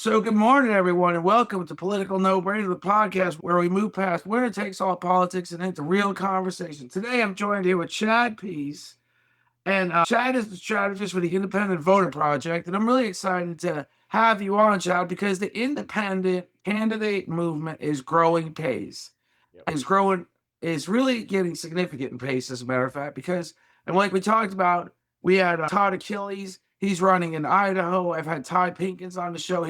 So, good morning, everyone, and welcome to Political No Brainer, the podcast where we move past winner takes all politics and into real conversation. Today, I'm joined here with Chad Peace, and Chad is the strategist for the Independent Voter Project, and I'm really excited to have you on, Chad, because the independent candidate movement is growing pace. Yep. Is really getting significant in pace, as a matter of fact, because, and like we talked about, we had Todd Achilles. He's running in Idaho. I've had Ty Pinkins on the show.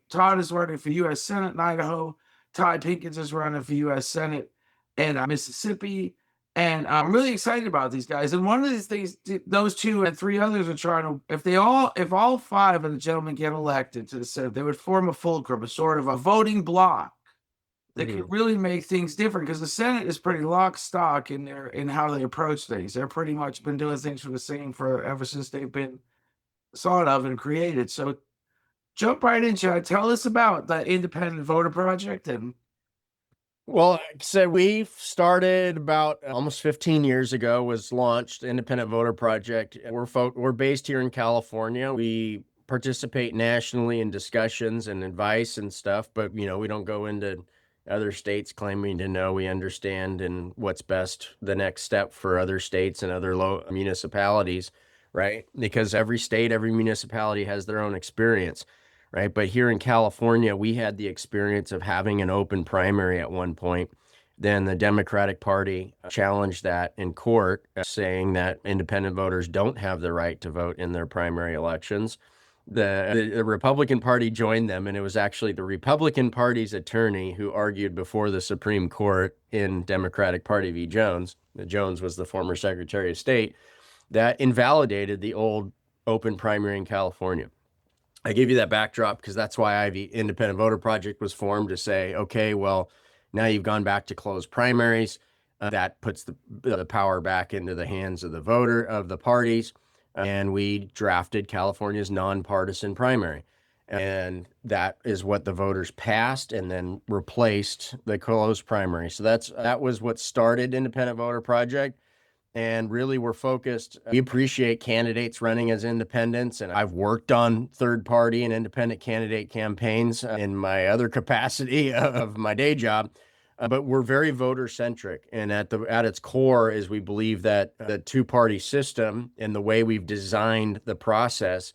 Todd is running for U.S. Senate in Idaho. Ty Pinkins is running for U.S. Senate in Mississippi. And I'm really excited about these guys. And one of these things, those two and three others are trying to, if all five of the gentlemen get elected to the Senate, they would form a fulcrum, a sort of a voting bloc that could really make things different, because the Senate is pretty lock stock in how they approach things. They're pretty much been doing things for the same ever since they've been thought of and created. So jump right in, Chad. Tell us about the Independent Voter Project. And Well, like I said, we started about almost 15 years ago, was launched Independent Voter Project. We're based here in California. We participate nationally in discussions and advice and stuff, but we don't go into other states claiming to know we understand and what's best, the next step for other states and other municipalities, right? Because every state, every municipality has their own experience. Right. But here in California, we had the experience of having an open primary at one point. Then the Democratic Party challenged that in court, saying that independent voters don't have the right to vote in their primary elections. The Republican Party joined them, and it was actually the Republican Party's attorney who argued before the Supreme Court in Democratic Party v. Jones. Jones was the former Secretary of State, that invalidated the old open primary in California. I gave you that backdrop because that's why the Independent Voter Project was formed, to say, okay, well, now you've gone back to closed primaries. That puts the power back into the hands of the voter, of the parties. And we drafted California's nonpartisan primary. And that is what the voters passed and then replaced the closed primary. So that was what started Independent Voter Project. And really, we're focused. We appreciate candidates running as independents, and I've worked on third-party and independent candidate campaigns in my other capacity of my day job. But we're very voter-centric, and at its core is we believe that the two-party system and the way we've designed the process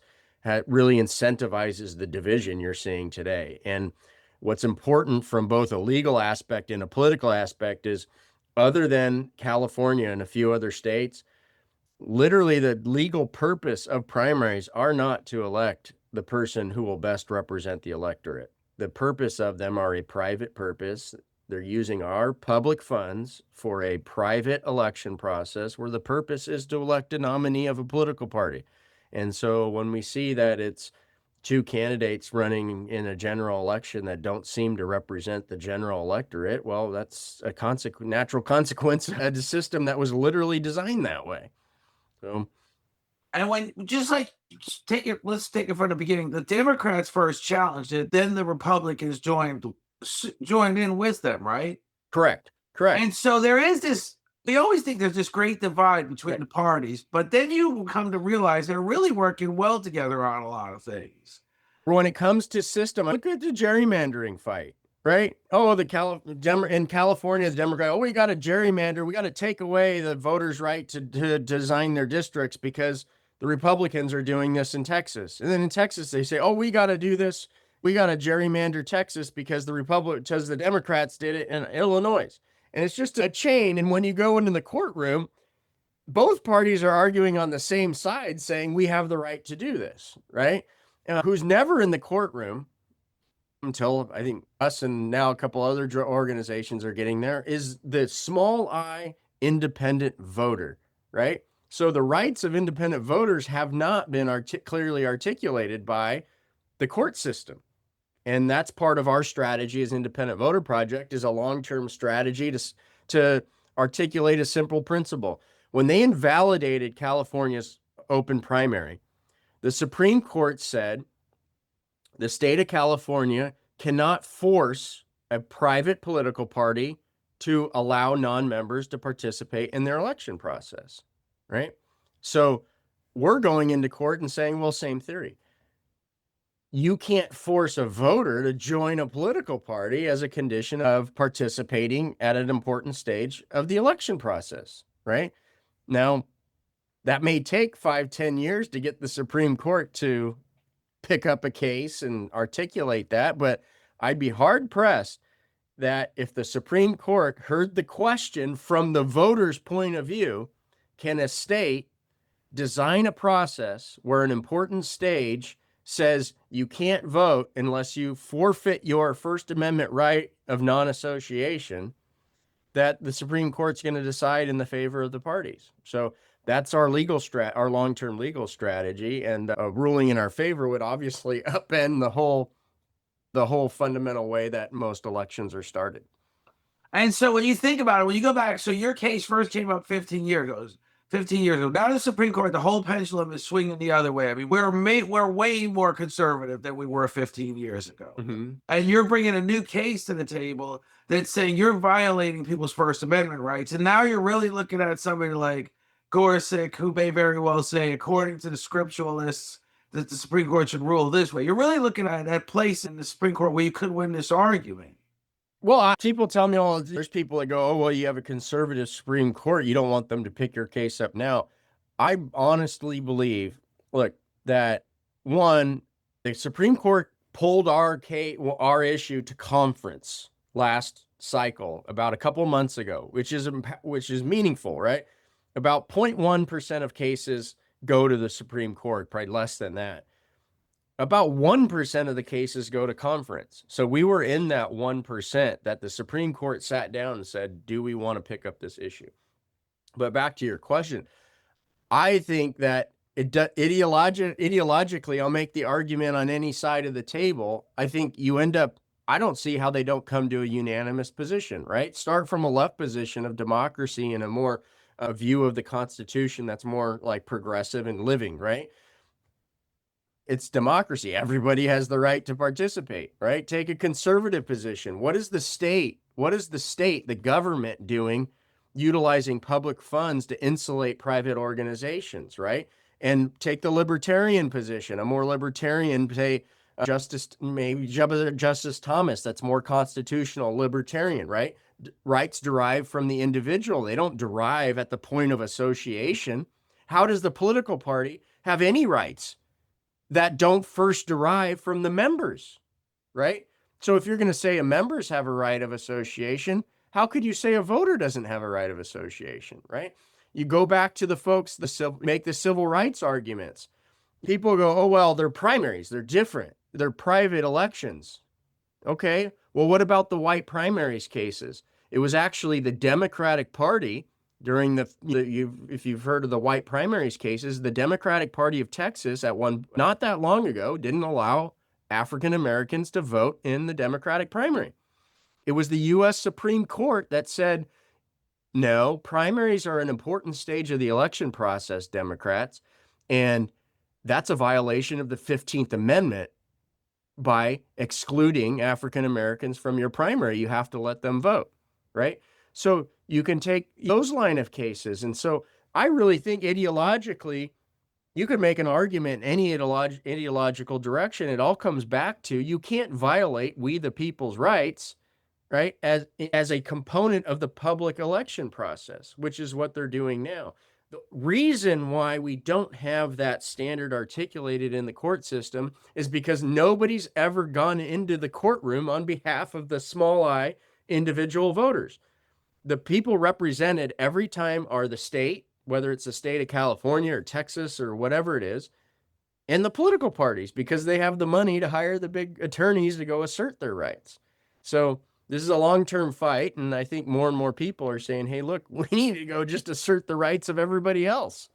really incentivizes the division you're seeing today. And what's important from both a legal aspect and a political aspect is, other than California and a few other states, literally the legal purpose of primaries are not to elect the person who will best represent the electorate. The purpose of them are a private purpose. They're using our public funds for a private election process where the purpose is to elect a nominee of a political party. And so when we see that it's two candidates running in a general election that don't seem to represent the general electorate, well, that's a natural consequence of a system that was literally designed that way. So, and when let's take it from the beginning. The Democrats first challenged it, then the Republicans joined in with them, right? Correct. And so there is this. We always think there's this great divide between the parties, but then you will come to realize they're really working well together on a lot of things. When it comes to system, look at the gerrymandering fight, right? Oh, in California, the Democrat, we got to gerrymander. We got to take away the voters' right to design their districts because the Republicans are doing this in Texas. And then in Texas, they say, we got to do this. We got to gerrymander Texas because the Democrats did it in Illinois. And it's just a chain. And when you go into the courtroom, both parties are arguing on the same side, saying we have the right to do this, right? Who's never in the courtroom until I think us and now a couple other organizations are getting there is the small I independent voter, right? So the rights of independent voters have not been clearly articulated by the court system. And that's part of our strategy as Independent Voter Project, is a long-term strategy to articulate a simple principle. When they invalidated California's open primary, the Supreme Court said the state of California cannot force a private political party to allow non-members to participate in their election process, right? So we're going into court and saying, well, same theory. you can't force a voter to join a political party as a condition of participating at an important stage of the election process, right? Now, that may take 5-10 years to get the Supreme Court to pick up a case and articulate that, but I'd be hard pressed that if the Supreme Court heard the question from the voter's point of view, can a state design a process where an important stage says you can't vote unless you forfeit your First Amendment right of non-association, that the Supreme Court's going to decide in the favor of the parties. So that's our our long-term legal strategy, and a ruling in our favor would obviously upend the whole fundamental way that most elections are started. And so when you think about it, when you go back, so your case first came up 15 years ago. 15 years ago. Now the Supreme Court, the whole pendulum is swinging the other way. I mean, we're way more conservative than we were 15 years ago. Mm-hmm. And you're bringing a new case to the table that's saying you're violating people's First Amendment rights. And now you're really looking at somebody like Gorsuch, who may very well say, according to the scripturalists, that the Supreme Court should rule this way. You're really looking at that place in the Supreme Court where you could win this argument. Well, people tell me there's people that go, oh, well, you have a conservative Supreme Court. You don't want them to pick your case up now. I honestly believe, look, that one, the Supreme Court pulled our issue to conference last cycle about a couple months ago, which is meaningful, right? About 0.1% of cases go to the Supreme Court, probably less than that. About 1% of the cases go to conference. So we were in that 1% that the Supreme Court sat down and said, do we want to pick up this issue? But back to your question, I think that ideologically, I'll make the argument on any side of the table. I think I don't see how they don't come to a unanimous position, right? Start from a left position of democracy and a view of the Constitution that's more like progressive and living, right? It's democracy. Everybody has the right to participate, right? Take a conservative position. What is the state, the government doing, utilizing public funds to insulate private organizations, right? And take the libertarian position, a more libertarian, say, Justice Thomas, that's more constitutional, libertarian, right? Rights derive from the individual. They don't derive at the point of association. How does the political party have any rights that don't first derive from the members, right? So if you're going to say a members have a right of association, how could you say a voter doesn't have a right of association, right? You go back to the folks that make the civil rights arguments. People go, oh, well, they're primaries. They're different. They're private elections. Okay, well, what about the white primaries cases? It was actually the Democratic Party during if you've heard of the white primaries cases, the Democratic Party of Texas not that long ago didn't allow African Americans to vote in the Democratic primary. It was the U.S. Supreme Court that said, no, primaries are an important stage of the election process, Democrats, and that's a violation of the 15th Amendment by excluding African Americans from your primary. You have to let them vote, right? So you can take those line of cases. And so I really think ideologically, you could make an argument in any ideological direction. It all comes back to you can't violate we the people's rights, right, as a component of the public election process, which is what they're doing now. The reason why we don't have that standard articulated in the court system is because nobody's ever gone into the courtroom on behalf of the small I individual voters. The people represented every time are the state, whether it's the state of California or Texas or whatever it is, and the political parties, because they have the money to hire the big attorneys to go assert their rights. So this is a long-term fight, and I think more and more people are saying, hey, look, we need to go just assert the rights of everybody else.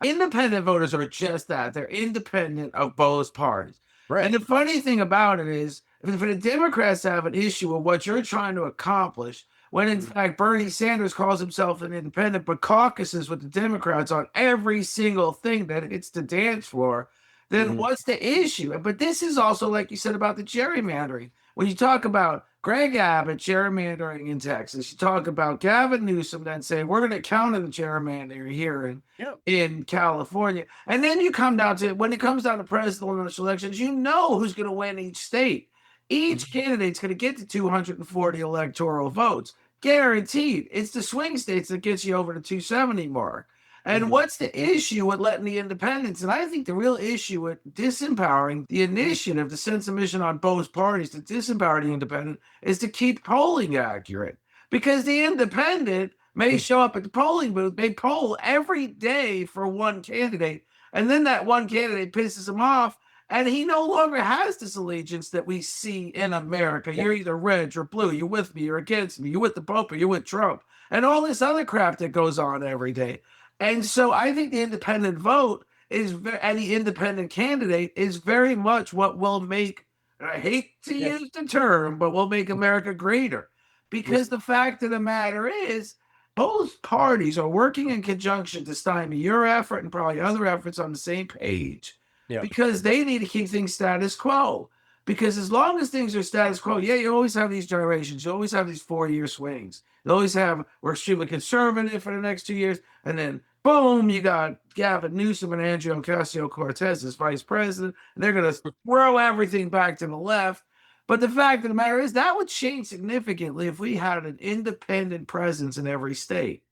Independent voters are just that. They're independent of both parties. Right. And the funny thing about it is, if the Democrats have an issue with what you're trying to accomplish, when in fact Bernie Sanders calls himself an independent, but caucuses with the Democrats on every single thing that hits the dance floor, then what's the issue? But this is also, like you said, about the gerrymandering. When you talk about Greg Abbott gerrymandering in Texas. You talk about Gavin Newsom then saying we're going to counter the gerrymandering here in California. And then you come down to when it comes down to presidential elections, you know who's going to win each state. Each candidate's going to get to 240 electoral votes. Guaranteed. It's the swing states that gets you over the 270 mark. And what's the issue with letting the independents? And I think the real issue with disempowering the initiative, the sense of mission on both parties to disempower the independent, is to keep polling accurate. Because the independent may show up at the polling booth, they poll every day for one candidate, and then that one candidate pisses him off, and he no longer has this allegiance that we see in America. You're either red or blue. You're with me, you're against me. You're with the Pope or you're with Trump. And all this other crap that goes on every day. And so I think the independent vote is and the independent candidate is very much what will make, I hate to use the term, but will make America greater. Because the fact of the matter is, both parties are working in conjunction to stymie your effort and probably other efforts on the same page. Because they need to keep things status quo. Because as long as things are status quo, you always have these gyrations. You always have these 4-year swings. You always have, we're extremely conservative for the next 2 years. And then, boom, you got Gavin Newsom and Andrew Ocasio-Cortez as vice president. And they're going to throw everything back to the left. But the fact of the matter is that would change significantly if we had an independent presence in every state.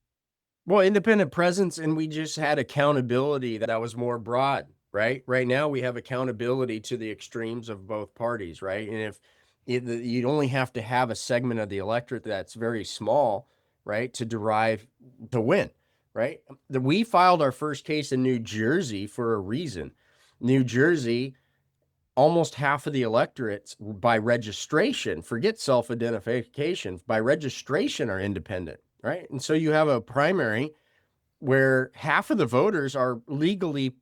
Well, independent presence, and we just had accountability that was more broad, right? Right now, we have accountability to the extremes of both parties, right? And if you'd only have to have a segment of the electorate that's very small, right, to win, right? We filed our first case in New Jersey for a reason. New Jersey, almost half of the electorates by registration, forget self-identification, by registration are independent, right? And so you have a primary where half of the voters are legally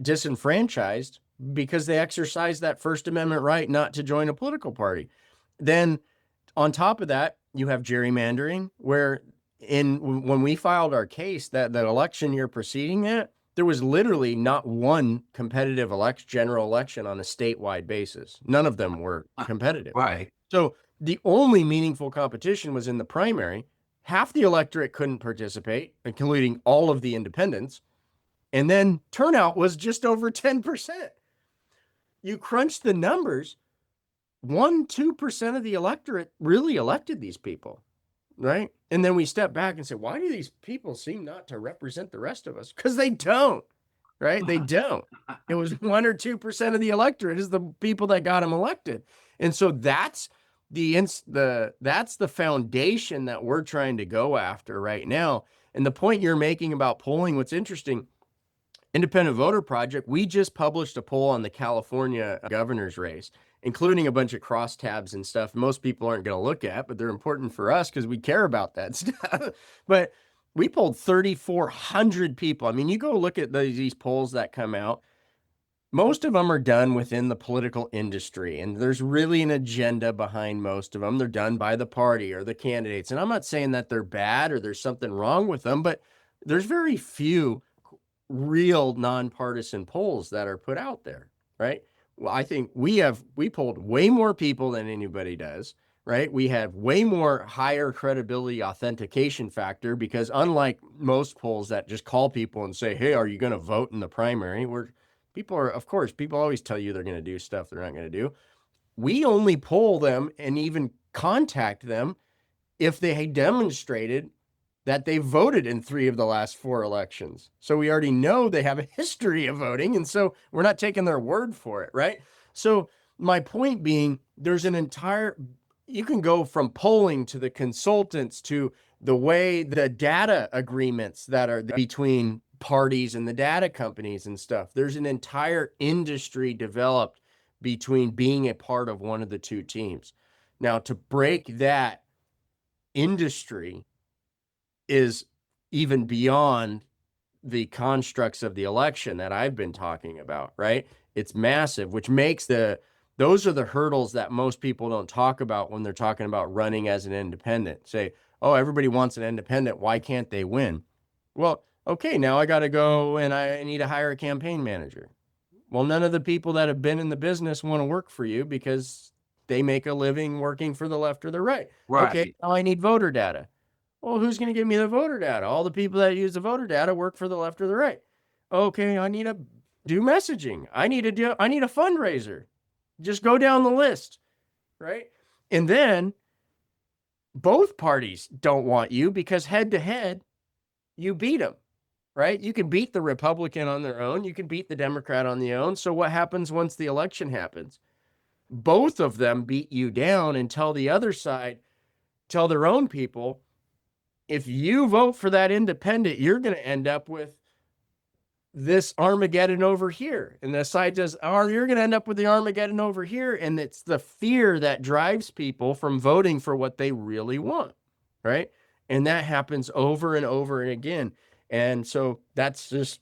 disenfranchised because they exercise that First Amendment right not to join a political party. Then on top of that, you have gerrymandering, where when we filed our case, that election year preceding that, there was literally not one competitive general election on a statewide basis. None of them were competitive. Right. So the only meaningful competition was in the primary. Half the electorate couldn't participate, including all of the independents. And then turnout was just over 10%. You crunch the numbers, 1-2% of the electorate really elected these people, right? And then we step back and say, why do these people seem not to represent the rest of us? Because they don't, right? They don't. It was 1 or 2% of the electorate is the people that got them elected. And so that's the foundation that we're trying to go after right now. And the point you're making about polling, what's interesting, Independent Voter Project, we just published a poll on the California governor's race, including a bunch of crosstabs and stuff most people aren't going to look at, but they're important for us because we care about that stuff. But we polled 3,400 people. I mean, you go look at these polls that come out. Most of them are done within the political industry, and there's really an agenda behind most of them. They're done by the party or the candidates. And I'm not saying that they're bad or there's something wrong with them, but there's very few real nonpartisan polls that are put out there, right? Well, I think we polled way more people than anybody does, right? We have way more higher credibility authentication factor because unlike most polls that just call people and say, hey, are you going to vote in the primary? People always tell you they're going to do stuff they're not going to do. We only poll them and even contact them if they demonstrated that they voted in 3 of the last 4 elections. So we already know they have a history of voting, and so we're not taking their word for it, right? So my point being, you can go from polling to the consultants to the way the data agreements that are between parties and the data companies and stuff. There's an entire industry developed between being a part of one of the 2 teams. Now, to break that industry is even beyond the constructs of the election that I've been talking about, right? It's massive, which makes those are the hurdles that most people don't talk about when they're talking about running as an independent. Say, oh, everybody wants an independent. Why can't they win? Well, okay, now I got to go and I need to hire a campaign manager. Well, none of the people that have been in the business want to work for you because they make a living working for the left or the right. Okay, Right. now I need voter data. Well, who's going to give me the voter data? All the people that use the voter data work for the left or the right. Okay, I need to do messaging. I need a fundraiser. Just go down the list, right? And then both parties don't want you because head to head, you beat them, right? You can beat the Republican on their own. You can beat the Democrat on their own. So what happens once the election happens? Both of them beat you down and tell the other side, tell their own people, if you vote for that independent, you're going to end up with this Armageddon over here. And the side says, oh, you're going to end up with the Armageddon over here. And it's the fear that drives people from voting for what they really want, right? And that happens over and over and again. And so that's just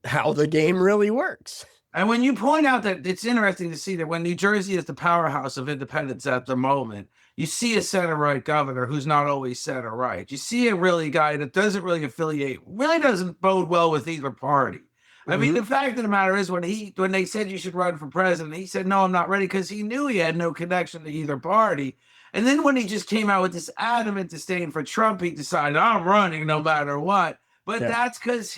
how the game really works. And when you point out that, it's interesting to see that when New Jersey is the powerhouse of independents at the moment, you see a center-right governor who's not always center-right. You see a really guy that doesn't really affiliate, really doesn't bode well with either party. I mean, the fact of the matter is, when they said you should run for president, he said, no, I'm not ready, because he knew he had no connection to either party. And then when he just came out with this adamant disdain for Trump, he decided, I'm running no matter what. But that's because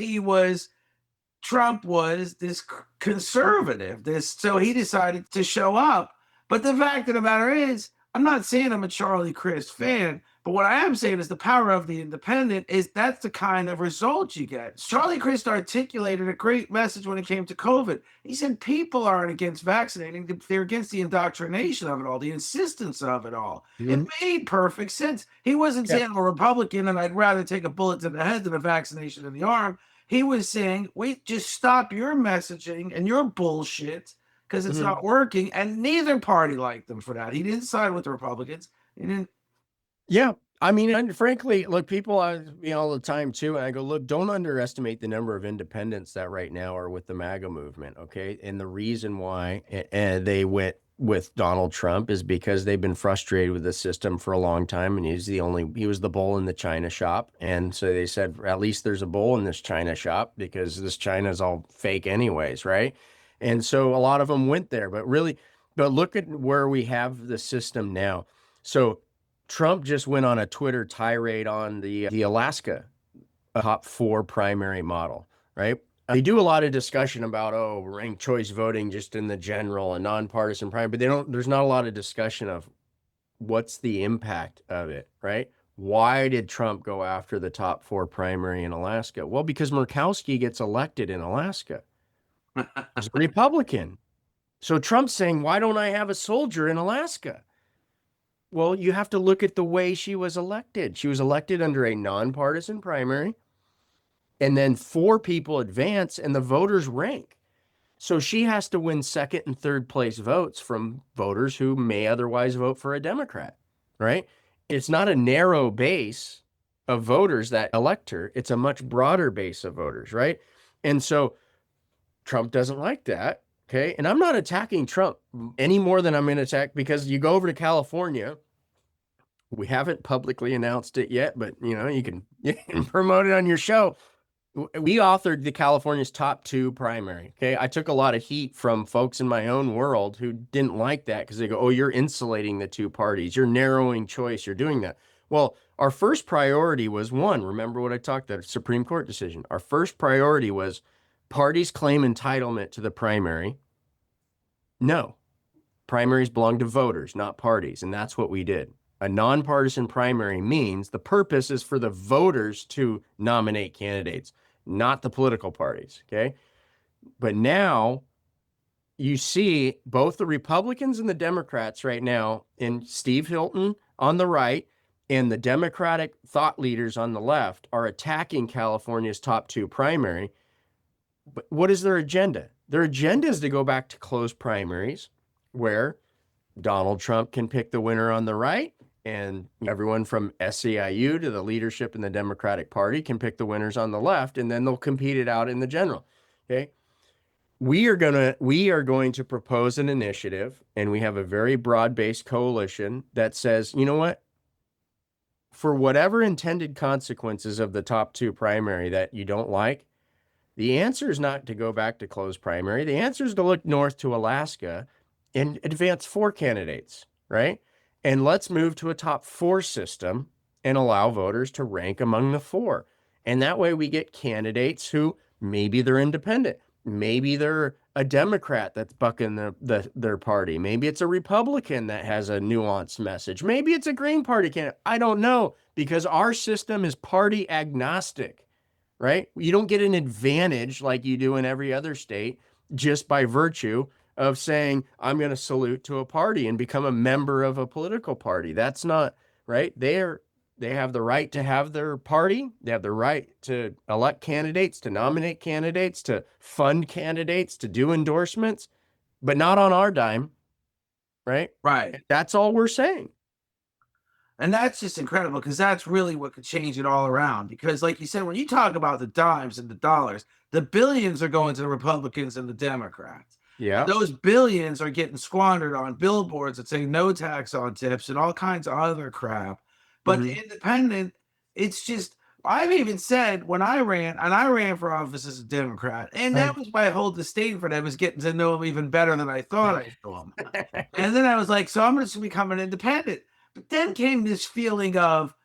Trump was this conservative, so he decided to show up. But the fact of the matter is, I'm not saying I'm a Charlie Crist fan, but what I am saying is the power of the independent is that's the kind of result you get. Charlie Crist articulated a great message when it came to COVID. He said people aren't against vaccinating, they're against the indoctrination of it all, the insistence of it all. It made perfect sense. He wasn't saying I'm a Republican and I'd rather take a bullet to the head than a vaccination in the arm. He was saying, wait, just stop your messaging and your bullshit, because it's not working. And neither party liked them for that. He didn't side with the Republicans. He didn't. Yeah. I mean, and frankly, look, people, all the time too. And I go, look, don't underestimate the number of independents that right now are with the MAGA movement. Okay. And the reason why they went with Donald Trump is because they've been frustrated with the system for a long time. And he was the bull in the China shop. And so they said, at least there's a bull in this China shop, because this China is all fake anyways. Right. And so a lot of them went there, but look at where we have the system now. So Trump just went on a Twitter tirade on the Alaska top 4 primary model, right? They do a lot of discussion about, ranked choice voting just in the general and nonpartisan primary, but there's not a lot of discussion of what's the impact of it, right? Why did Trump go after the top 4 primary in Alaska? Well, because Murkowski gets elected in Alaska. He's a Republican. So Trump's saying, why don't I have a soldier in Alaska? Well, you have to look at the way she was elected. She was elected under a nonpartisan primary, and then 4 people advance and the voters rank. So she has to win second and third place votes from voters who may otherwise vote for a Democrat, right? It's not a narrow base of voters that elect her. It's a much broader base of voters, right? And so Trump doesn't like that, okay? And I'm not attacking Trump any more than I'm going to attack, because you go over to California. We haven't publicly announced it yet, but you can promote it on your show. We authored the California's top 2 primary. Okay. I took a lot of heat from folks in my own world who didn't like that, because they go, you're insulating the 2 parties. You're narrowing choice. You're doing that. Well, our first priority was remember what I talked about, Supreme Court decision. Our first priority was parties claim entitlement to the primary. No, primaries belong to voters, not parties. And that's what we did. A nonpartisan primary means the purpose is for the voters to nominate candidates, not the political parties, okay? But now you see both the Republicans and the Democrats right now, in Steve Hilton on the right and the Democratic thought leaders on the left, are attacking California's top 2 primary. But what is their agenda? Their agenda is to go back to closed primaries, where Donald Trump can pick the winner on the right, and everyone from SEIU to the leadership in the Democratic Party can pick the winners on the left, and then they'll compete it out in the general. Okay. We are going to propose an initiative, and we have a very broad-based coalition that says, you know what? For whatever intended consequences of the top 2 primary that you don't like, the answer is not to go back to closed primary. The answer is to look north to Alaska and advance 4 candidates, right? And let's move to a top 4 system and allow voters to rank among the 4. And that way we get candidates who maybe they're independent. Maybe they're a Democrat that's bucking their party. Maybe it's a Republican that has a nuanced message. Maybe it's a Green Party candidate. I don't know, because our system is party agnostic, right? You don't get an advantage like you do in every other state just by virtue of saying, I'm going to salute to a party and become a member of a political party. That's not right. They have the right to have their party. They have the right to elect candidates, to nominate candidates, to fund candidates, to do endorsements, but not on our dime, right? Right. That's all we're saying. And that's just incredible, because that's really what could change it all around. Because like you said, when you talk about the dimes and the dollars, the billions are going to the Republicans and the Democrats. Yeah. Those billions are getting squandered on billboards that say no tax on tips and all kinds of other crap. But the independent, it's just, I've even said when I ran for office as a Democrat, and that was my whole disdain for them, is getting to know them even better than I thought I knew them. And then I was like, so I'm just going to become an independent. But then came this feeling of,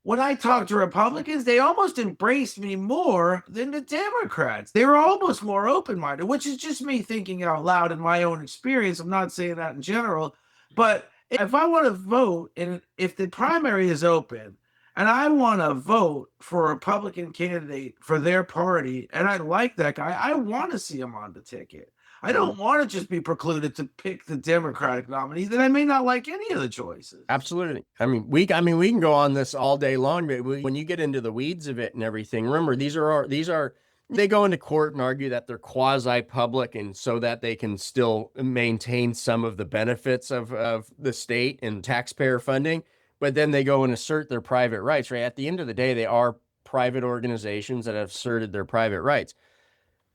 when I talked to Republicans, they almost embraced me more than the Democrats. They were almost more open-minded, which is just me thinking out loud in my own experience. I'm not saying that in general, but if I want to vote, and if the primary is open, and I want to vote for a Republican candidate for their party, and I like that guy, I want to see him on the ticket. I don't want to just be precluded to pick the Democratic nominee that I may not like any of the choices. Absolutely. I mean, we can go on this all day long, but when you get into the weeds of it and everything, remember, they go into court and argue that they're quasi-public, and so that they can still maintain some of the benefits of the state and taxpayer funding, but then they go and assert their private rights, right? At the end of the day, they are private organizations that have asserted their private rights.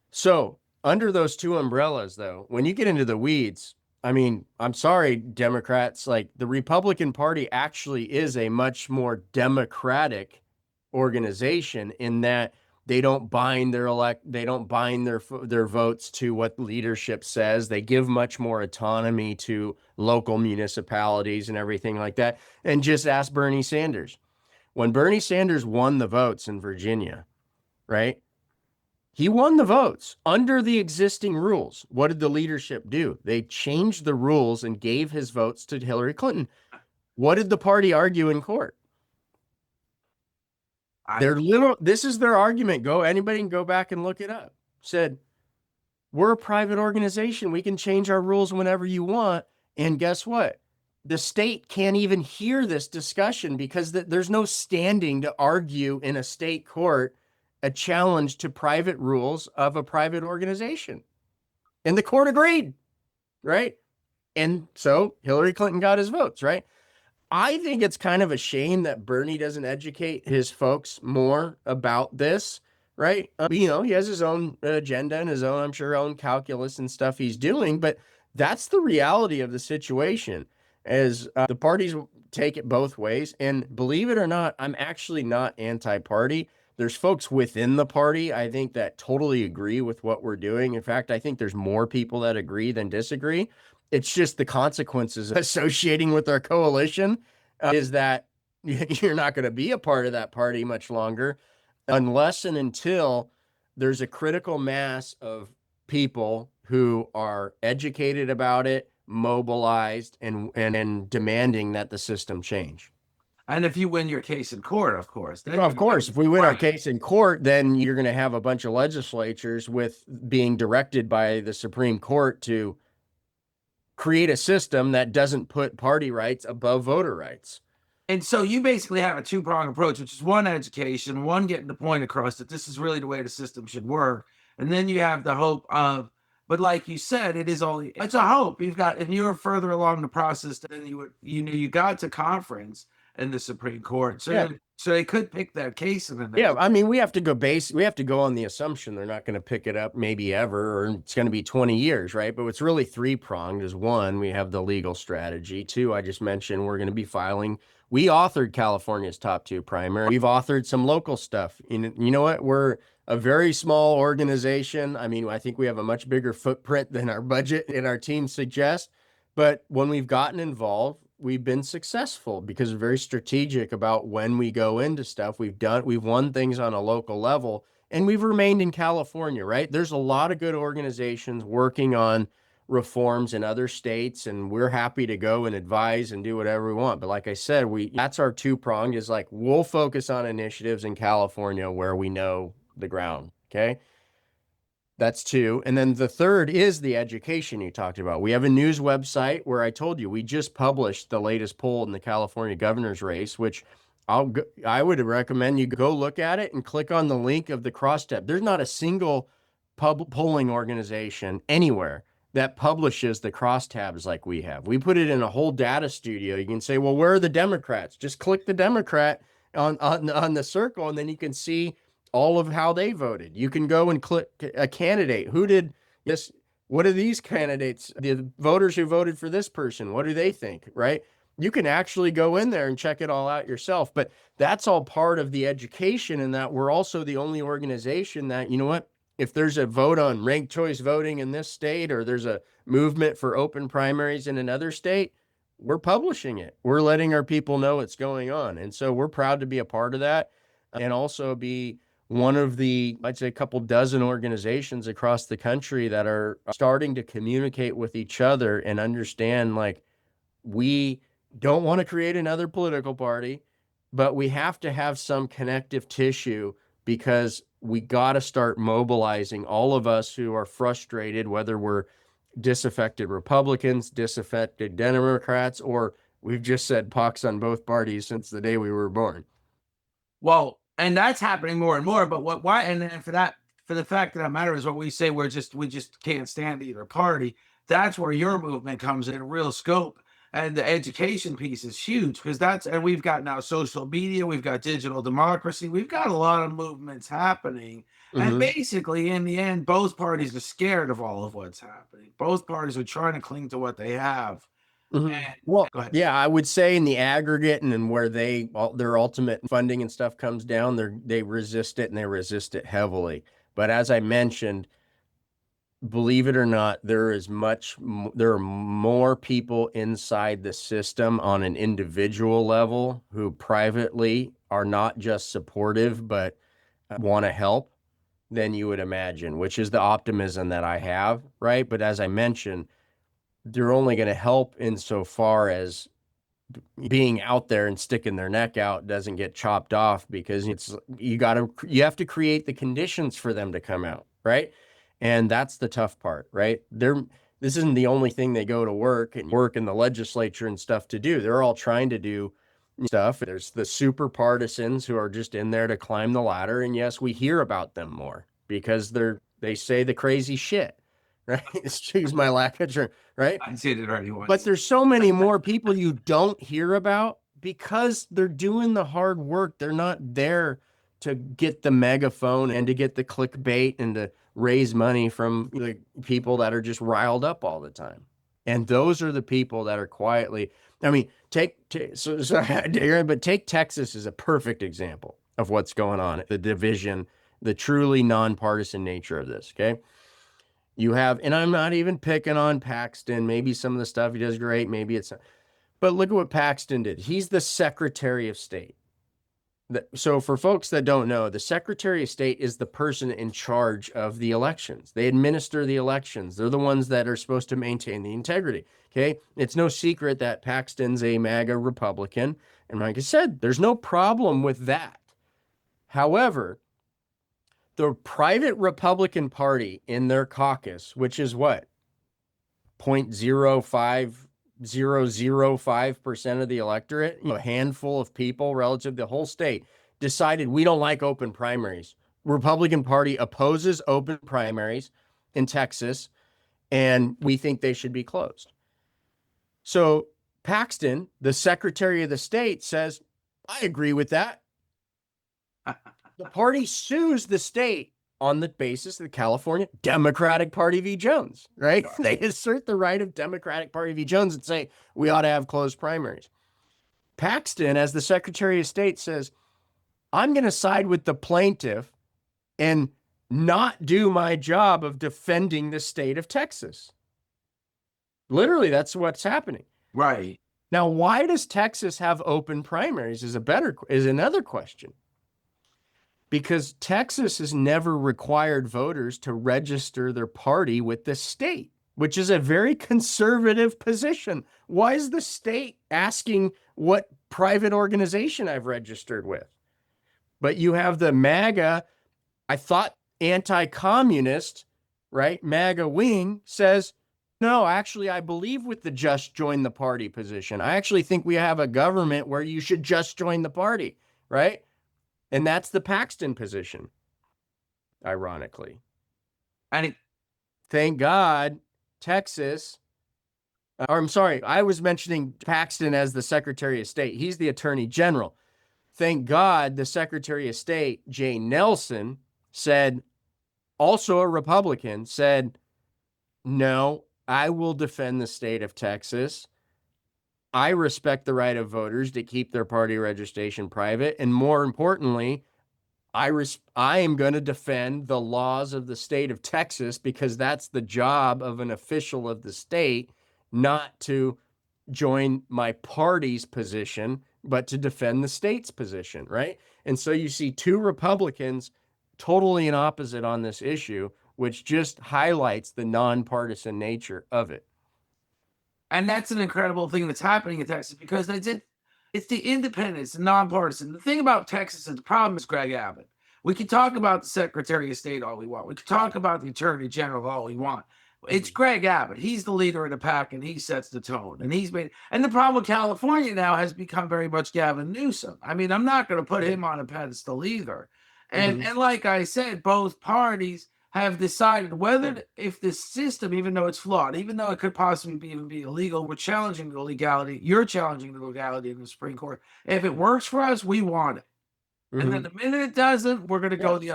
So under those two umbrellas, though, when you get into the weeds, I mean, I'm sorry, Democrats, like, the Republican Party actually is a much more democratic organization in that they don't bind their votes to what leadership says. They give much more autonomy to local municipalities and everything like that. And just ask Bernie Sanders. When Bernie Sanders won the votes in Virginia, right? He won the votes under the existing rules. What did the leadership do? They changed the rules and gave his votes to Hillary Clinton. What did the party argue in court? This is their argument. Anybody can go back and look it up. Said, we're a private organization. We can change our rules whenever you want. And guess what? The state can't even hear this discussion because there's no standing to argue in a state court a challenge to private rules of a private organization. And the court agreed, right? And so Hillary Clinton got his votes, right? I think it's kind of a shame that Bernie doesn't educate his folks more about this, right? He has his own agenda and his own, I'm sure, own calculus and stuff he's doing, but that's the reality of the situation, as the parties take it both ways. And believe it or not, I'm actually not anti-party. There's folks within the party, I think, that totally agree with what we're doing. In fact, I think there's more people that agree than disagree. It's just the consequences associating with our coalition is that you're not going to be a part of that party much longer unless and until there's a critical mass of people who are educated about it, mobilized, and demanding that the system change. And if you win your case in court, of course. Of course, if we win our case in court, then you're going to have a bunch of legislatures being directed by the Supreme Court to create a system that doesn't put party rights above voter rights. And so you basically have a two-pronged approach, which is one, education, one, getting the point across that this is really the way the system should work. And then you have the hope of, but like you said, it's a hope. If you're further along the process, then you got to conference in the Supreme Court. So, so they could pick that case. I mean, we have to go on the assumption they're not going to pick it up maybe ever, or it's going to be 20 years, right? But it's really three-pronged. Is one, we have the legal strategy. Two, I just mentioned we're going to be filing. We authored California's top 2 primary. We've authored some local stuff. You know what? We're a very small organization. I mean, I think we have a much bigger footprint than our budget and our team suggest. But when we've gotten involved, we've been successful because we're very strategic about when we go into stuff. We've won things on a local level, and we've remained in California, right? There's a lot of good organizations working on reforms in other states, and we're happy to go and advise and do whatever we want. But like I said, that's our two-pronged, is like, we'll focus on initiatives in California where we know the ground. Okay. That's two. And then the third is the education you talked about. We have a news website where I told you we just published the latest poll in the California governor's race, which I would recommend you go look at it and click on the link of the crosstab. There's not a single polling organization anywhere that publishes the crosstabs like we have. We put it in a whole data studio. You can say, well, where are the Democrats? Just click the Democrat on the circle, and then you can see all of how they voted. You can go and click a candidate. What are these candidates, the voters who voted for this person, what do they think, right? You can actually go in there and check it all out yourself. But that's all part of the education, in that we're also the only organization that, you know what, if there's a vote on ranked choice voting in this state, or there's a movement for open primaries in another state, we're publishing it. We're letting our people know what's going on. And so we're proud to be a part of that, and also be one of the, I'd say, a couple dozen organizations across the country that are starting to communicate with each other and understand, like, we don't want to create another political party, but we have to have some connective tissue, because we got to start mobilizing all of us who are frustrated, whether we're disaffected Republicans, disaffected Democrats, or we've just said pox on both parties since the day we were born. Well, and that's happening more and more. But why? And then for the fact that matter is what we say. We just can't stand either party. That's where your movement comes in real scope. And the education piece is huge, because and we've got now social media, we've got digital democracy, we've got a lot of movements happening. And basically, in the end, both parties are scared of all of what's happening. Both parties are trying to cling to what they have. Well, yeah, I would say in the aggregate, and where their ultimate funding and stuff comes down, they resist it, and they resist it heavily. But as I mentioned, believe it or not, there are more people inside the system on an individual level who privately are not just supportive, but want to help, than you would imagine, which is the optimism that I have, right? But as I mentioned, they're only going to help insofar as being out there and sticking their neck out doesn't get chopped off, because you have to create the conditions for them to come out, right? And that's the tough part, right? This isn't the only thing they go to work in the legislature and stuff to do. They're all trying to do stuff. There's the super partisans who are just in there to climb the ladder. And yes, we hear about them more because they say the crazy shit, right? Excuse my lack of term, right? I said it already once. But there's so many more people you don't hear about because they're doing the hard work. They're not there to get the megaphone and to get the clickbait and to raise money from the people that are just riled up all the time. And those are the people that are quietly, I mean, take Texas as a perfect example of what's going on, the division, the truly nonpartisan nature of this, okay? You have, and I'm not even picking on Paxton. Maybe some of the stuff he does great, maybe it's not. But look at what Paxton did. He's the Secretary of State. So for folks that don't know, the Secretary of State is the person in charge of the elections. They administer the elections. They're the ones that are supposed to maintain the integrity. Okay. It's no secret that Paxton's a MAGA Republican. And like I said, there's no problem with that. However, the private Republican Party in their caucus, which is what? 0.05005% of the electorate, a handful of people relative to the whole state, decided we don't like open primaries. Republican Party opposes open primaries in Texas, and we think they should be closed. So Paxton, the Secretary of the State, says, I agree with that. The party sues the state on the basis of the California Democratic Party v. Jones, right? They assert the right of Democratic Party v. Jones and say, we ought to have closed primaries. Paxton, as the Secretary of State, says, I'm going to side with the plaintiff and not do my job of defending the state of Texas. Literally, that's what's happening. Right. Now, why does Texas have open primaries is another question. Because Texas has never required voters to register their party with the state, which is a very conservative position. Why is the state asking what private organization I've registered with? But you have the MAGA, I thought anti-communist, right? MAGA wing says, no, actually, I believe with the just join the party position. I actually think we have a government where you should just join the party, right? And that's the Paxton position, ironically. And thank God, Texas, or I'm sorry, I was mentioning Paxton as the Secretary of State. He's the Attorney General. Thank God the Secretary of State, Jay Nelson, said, also a Republican, said, no, I will defend the state of Texas. I respect the right of voters to keep their party registration private. And more importantly, I am going to defend the laws of the state of Texas because that's the job of an official of the state, not to join my party's position, but to defend the state's position, right? And so you see two Republicans totally in opposite on this issue, which just highlights the nonpartisan nature of it. And that's an incredible thing that's happening in Texas because it's the independents, the nonpartisan. The thing about Texas is the problem is Greg Abbott. We can talk about the Secretary of State all we want. We can talk about the Attorney General all we want. It's Greg Abbott. He's the leader of the pack and he sets the tone. And the problem with California now has become very much Gavin Newsom. I mean, I'm not going to put him on a pedestal either. And like I said, both parties have decided whether, if the system, even though it's flawed, even though it could possibly even be illegal, we're challenging the legality. You're challenging the legality in the Supreme Court. If it works for us, we want it. And then the minute it doesn't, we're going to go the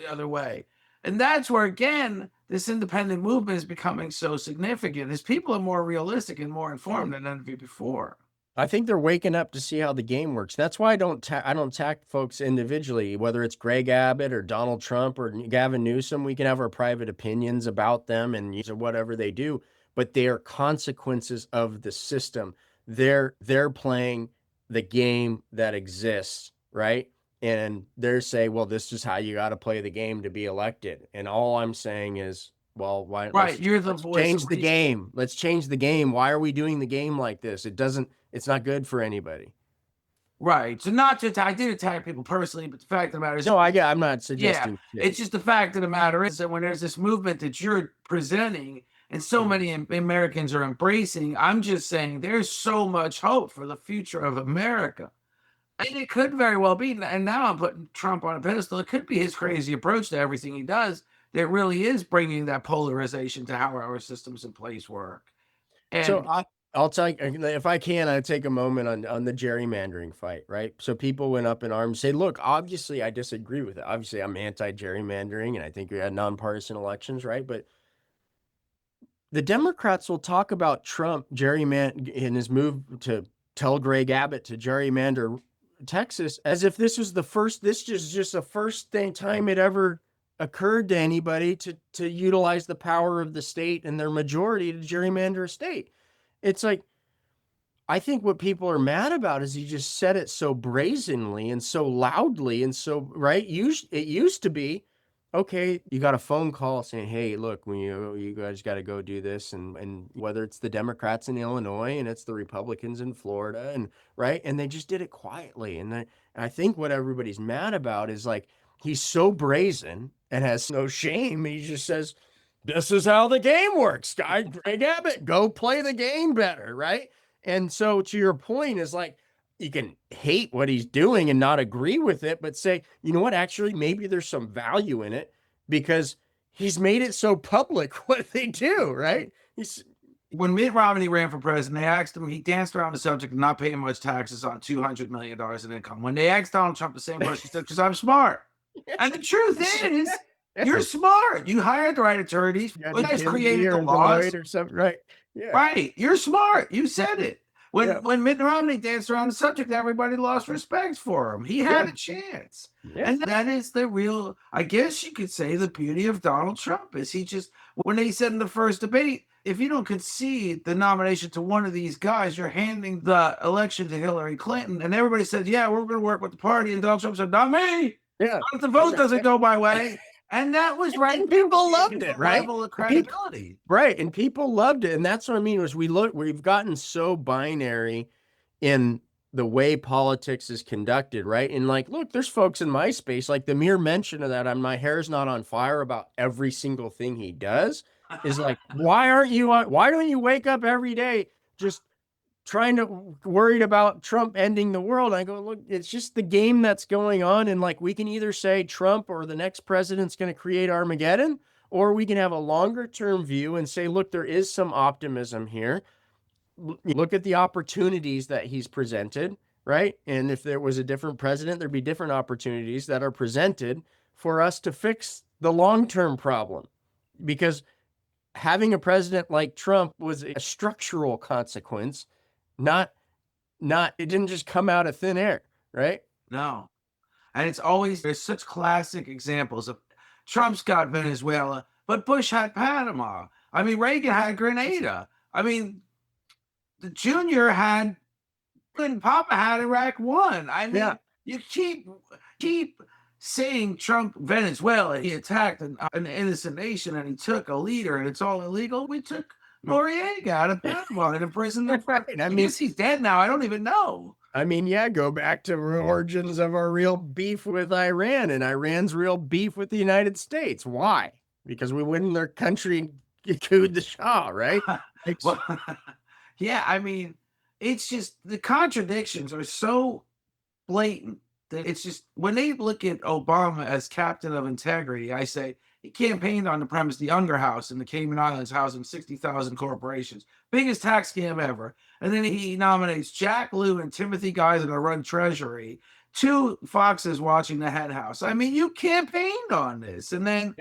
other way. And that's where, again, this independent movement is becoming so significant, as people are more realistic and more informed than ever before. I think they're waking up to see how the game works. That's why I don't attack folks individually, whether it's Greg Abbott or Donald Trump or Gavin Newsom. We can have our private opinions about them and whatever they do, but they are consequences of the system. They're playing the game that exists, right? And they're saying, well, this is how you got to play the game to be elected. And all I'm saying is, well, why? Right, you're the voice. Change the game. Let's change the game. Why are we doing the game like this? It's not good for anybody. Right. So not to attack, I did attack people personally, but the fact of the matter is, no, I'm not suggesting. Yeah, it's just the fact of the matter is that when there's this movement that you're presenting and so many Americans are embracing, I'm just saying there's so much hope for the future of America. And it could very well be, and now I'm putting Trump on a pedestal, it could be his crazy approach to everything he does that really is bringing that polarization to how our systems in place work. And so I'll take, if I can, I'll take a moment on the gerrymandering fight, right? So people went up in arms, say, look, obviously I disagree with it. Obviously I'm anti-gerrymandering, and I think we had nonpartisan elections, right? But the Democrats will talk about Trump gerrymander in his move to tell Greg Abbott to gerrymander Texas as if this is the first time it ever occurred to anybody to utilize the power of the state and their majority to gerrymander a state. It's like, I think what people are mad about is he just said it so brazenly and so loudly and so, right? It used to be, okay, you got a phone call saying, hey, look, you guys got to go do this. And whether it's the Democrats in Illinois and it's the Republicans in Florida, and right. And they just did it quietly. And I think what everybody's mad about is like, he's so brazen and has no shame. He just says, this is how the game works, guy. Greg Abbott, go play the game better, right? And so to your point is like, you can hate what he's doing and not agree with it, but say, you know what, actually, maybe there's some value in it because he's made it so public what they do, right? When Mitt Romney ran for president, they asked him, he danced around the subject of not paying much taxes on $200 million in income. When they asked Donald Trump the same question, he said, because I'm smart. And the truth is, you're smart. You hired the right attorneys. You guys created the laws. Or something, right? Yeah. Right. You're smart. You said it. When Mitt Romney danced around the subject, everybody lost respect for him. He had a chance. Yeah. And that is the real, I guess you could say, the beauty of Donald Trump is he just, when they said in the first debate, if you don't concede the nomination to one of these guys, you're handing the election to Hillary Clinton. And everybody said, yeah, we're going to work with the party. And Donald Trump said, not me. Yeah. If the vote doesn't go my way. And that was right. And people loved it, right? Level of credibility. Right. And people loved it. And that's what I mean is we've gotten so binary in the way politics is conducted, right? And like, look, there's folks in my space, like the mere mention of that, my hair's not on fire about every single thing he does is like, why don't you wake up every day just trying to worried about Trump ending the world? I go, look, it's just the game that's going on. And like, we can either say Trump or the next president's going to create Armageddon, or we can have a longer term view and say, look, there is some optimism here. Look at the opportunities that he's presented, right? And if there was a different president, there'd be different opportunities that are presented for us to fix the long-term problem. Because having a president like Trump was a structural consequence, it didn't just come out of thin air, right? No. And there's such classic examples of Trump's got Venezuela, but Bush had Panama. I mean, Reagan had Grenada. I mean, the Junior had, and Papa had Iraq 1. I mean, you keep saying Trump Venezuela, he attacked an innocent nation and he took a leader and it's all illegal. We took Noriega out of Panama and imprisoned him. Right. I guess he's dead now. I don't even know. I mean, yeah, go back to origins of our real beef with Iran and Iran's real beef with the United States. Why? Because we went in their country and cooed the Shah, right? Well, yeah, I mean, it's just the contradictions are so blatant that it's just when they look at Obama as captain of integrity, I say he campaigned on the premise the Unger House in the Cayman Islands housing 60,000 corporations, biggest tax scam ever. And then he nominates Jack Lew and Timothy Geithner to run Treasury, 2 foxes watching the hen house. I mean, you campaigned on this, and then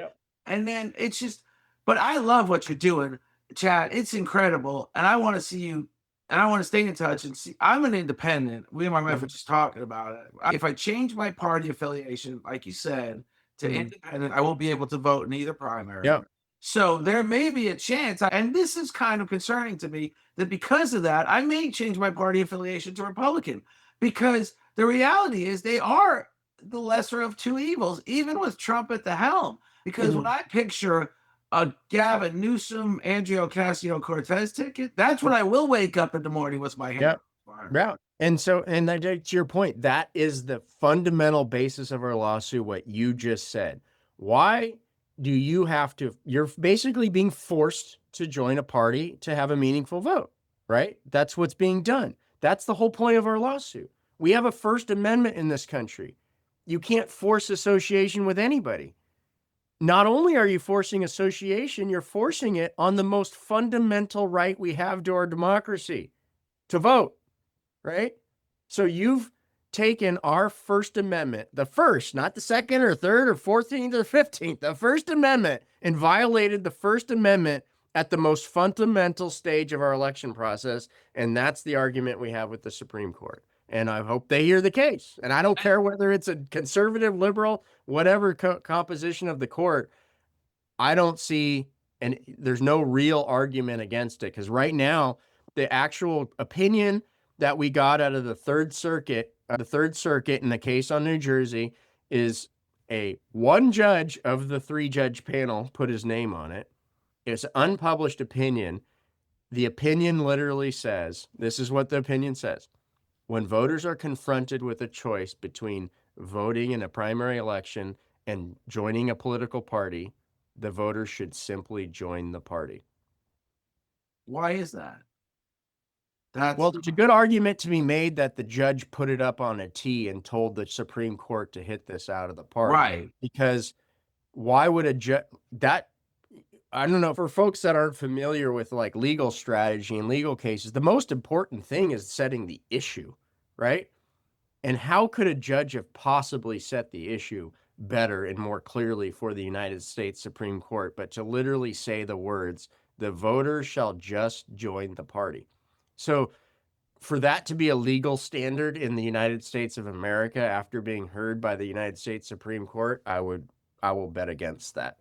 it's just. But I love what you're doing, Chad. It's incredible, and I want to see you. And I want to stay in touch and see. I'm an independent. We and my wife were just talking about it. If I change my party affiliation, like you said, to independent, I won't be able to vote in either primary. Yeah. So there may be a chance, and this is kind of concerning to me, that because of that, I may change my party affiliation to Republican. Because the reality is they are the lesser of two evils, even with Trump at the helm. Because when I picture a Gavin Newsom, Andrea Ocasio-Cortez ticket, that's when I will wake up in the morning with my hand. Yeah. And to your point, that is the fundamental basis of our lawsuit, what you just said. Why do you have to, you're basically being forced to join a party to have a meaningful vote, right? That's what's being done. That's the whole point of our lawsuit. We have a First Amendment in this country. You can't force association with anybody. Not only are you forcing association, you're forcing it on the most fundamental right we have to our democracy, to vote, right? So you've taken our First Amendment, the first, not the second or third or 14th or 15th, the First Amendment, and violated the First Amendment at the most fundamental stage of our election process. And that's the argument we have with the Supreme Court. And I hope they hear the case. And I don't care whether it's a conservative, liberal, whatever composition of the court. I don't see, and there's no real argument against it. Because right now, the actual opinion that we got out of the Third Circuit in the case on New Jersey is one judge of the 3-judge panel put his name on it. It's an unpublished opinion. The opinion literally says, this is what the opinion says. When voters are confronted with a choice between voting in a primary election and joining a political party, the voters should simply join the party. Why is that? Well, there's a good argument to be made that the judge put it up on a tee and told the Supreme Court to hit this out of the park. Right. Because why would a judge I don't know, for folks that aren't familiar with like legal strategy and legal cases, the most important thing is setting the issue, right? And how could a judge have possibly set the issue better and more clearly for the United States Supreme Court, but to literally say the words, the voters shall just join the party. So for that to be a legal standard in the United States of America after being heard by the United States Supreme Court, I will bet against that.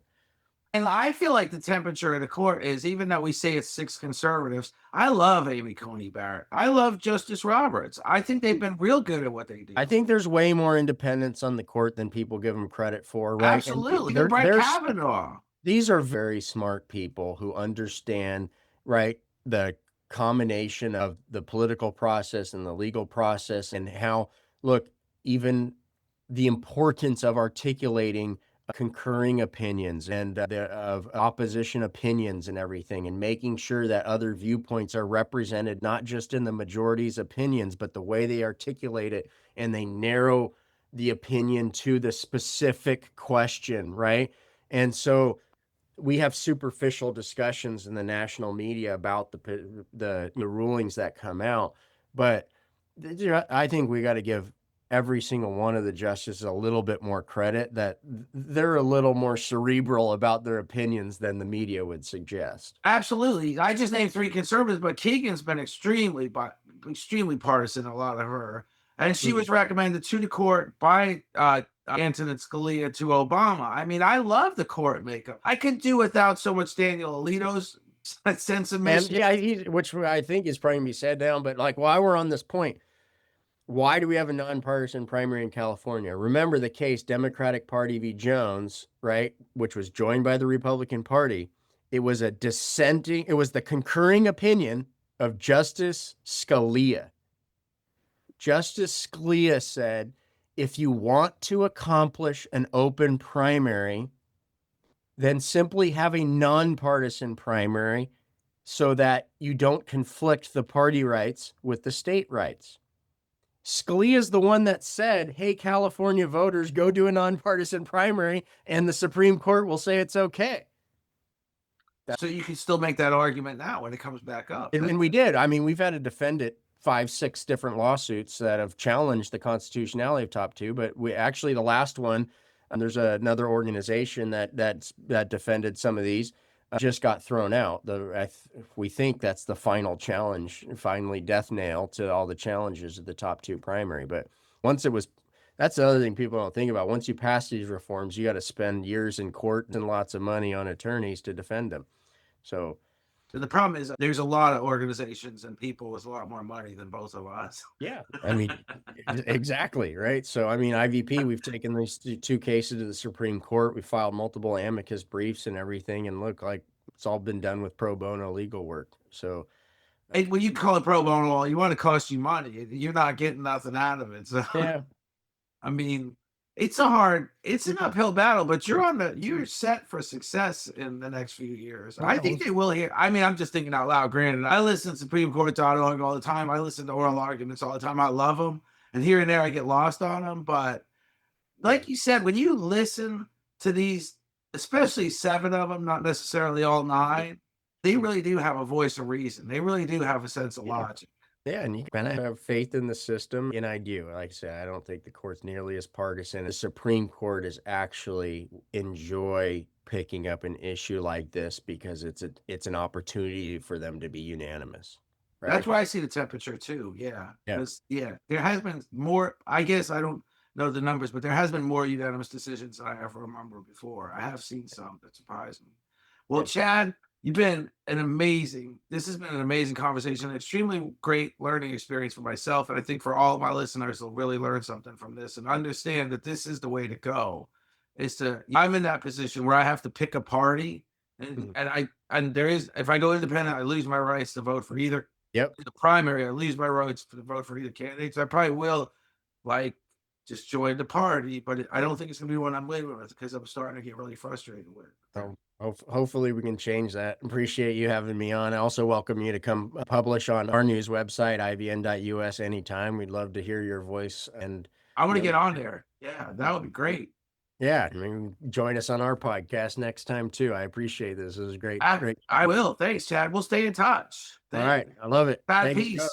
And I feel like the temperature of the court is, even though we say it's 6 conservatives, I love Amy Coney Barrett. I love Justice Roberts. I think they've been real good at what they do. I think there's way more independence on the court than people give them credit for, right? Absolutely. And Brett Kavanaugh. these are very smart people who understand, right, the combination of the political process and the legal process, and how, look, even the importance of articulating concurring opinions and of opposition opinions and everything, and making sure that other viewpoints are represented, not just in the majority's opinions, but the way they articulate it, and they narrow the opinion to the specific question, right? And so we have superficial discussions in the national media about the rulings that come out, but I think we got to give every single one of the justices a little bit more credit, that they're a little more cerebral about their opinions than the media would suggest. Absolutely. I just named 3 conservatives, but Keegan's been extremely partisan, a lot of her. And she was recommended to the court by Antonin Scalia to Obama. I mean, I love the court makeup. I could do without so much Daniel Alito's sense of mission. And yeah, which I think is probably going to be said down, but like, while we're on this point, why do we have a nonpartisan primary in California? Remember the case Democratic Party v. Jones, right? Which was joined by the Republican Party. It was the concurring opinion of Justice Scalia. Justice Scalia said, if you want to accomplish an open primary, then simply have a nonpartisan primary so that you don't conflict the party rights with the state rights. Scalia is the one that said, hey, California voters, go do a nonpartisan primary, and the Supreme Court will say it's okay. So you can still make that argument now when it comes back up. And we did. I mean, we've had to defend it 5, 6 different lawsuits that have challenged the constitutionality of top 2, but we actually, the last one, and there's another organization that defended some of these, just got thrown out. We think that's the final challenge, finally death nail to all the challenges of the top 2 primary. But once it was, that's the other thing people don't think about. Once you pass these reforms, you got to spend years in court and lots of money on attorneys to defend them. So the problem is there's a lot of organizations and people with a lot more money than both of us. Yeah, I mean, exactly, right? So, I mean, IVP, we've taken these 2 cases to the Supreme Court. We filed multiple amicus briefs and everything, and look, like, it's all been done with pro bono legal work. So, hey, when you call it pro bono, you want to cost you money. You're not getting nothing out of it. So, yeah, I mean, it's an uphill battle, but you're set for success in the next few years. I think they will hear. I mean, I'm just thinking out loud. Granted, I listen to Supreme Court dialogue all the time. I listen to oral arguments all the time. I love them, and here and there I get lost on them. But like you said, when you listen to these, especially 7 of them, not necessarily all 9, they really do have a voice of reason. They really do have a sense of logic. Yeah, and you kind of have faith in the system. And I do. Like I said, I don't think the court's nearly as partisan. The Supreme Court is actually enjoy picking up an issue like this because it's an opportunity for them to be unanimous. Right? That's why I see the temperature too. Yeah. There has been more, I guess I don't know the numbers, but there has been more unanimous decisions than I ever remember before. I have seen some that surprised me. Well, Chad, this has been an amazing conversation, an extremely great learning experience for myself. And I think for all of my listeners, they'll really learn something from this and understand that this is the way to go. I'm in that position where I have to pick a party. And if I go independent, I lose my rights to vote for either. Yep. The primary, I lose my rights to vote for either candidates. I probably will just join the party, but I don't think it's going to be one I'm living with because I'm starting to get really frustrated with it. Hopefully we can change that. Appreciate you having me on. I also welcome you to come publish on our news website, ivn.us, anytime. We'd love to hear your voice. And I want to get on there. Yeah, that would be great. Yeah, I mean, join us on our podcast next time too. I appreciate this. It was great. I will. Thanks, Chad. We'll stay in touch. All right. I love it. Peace.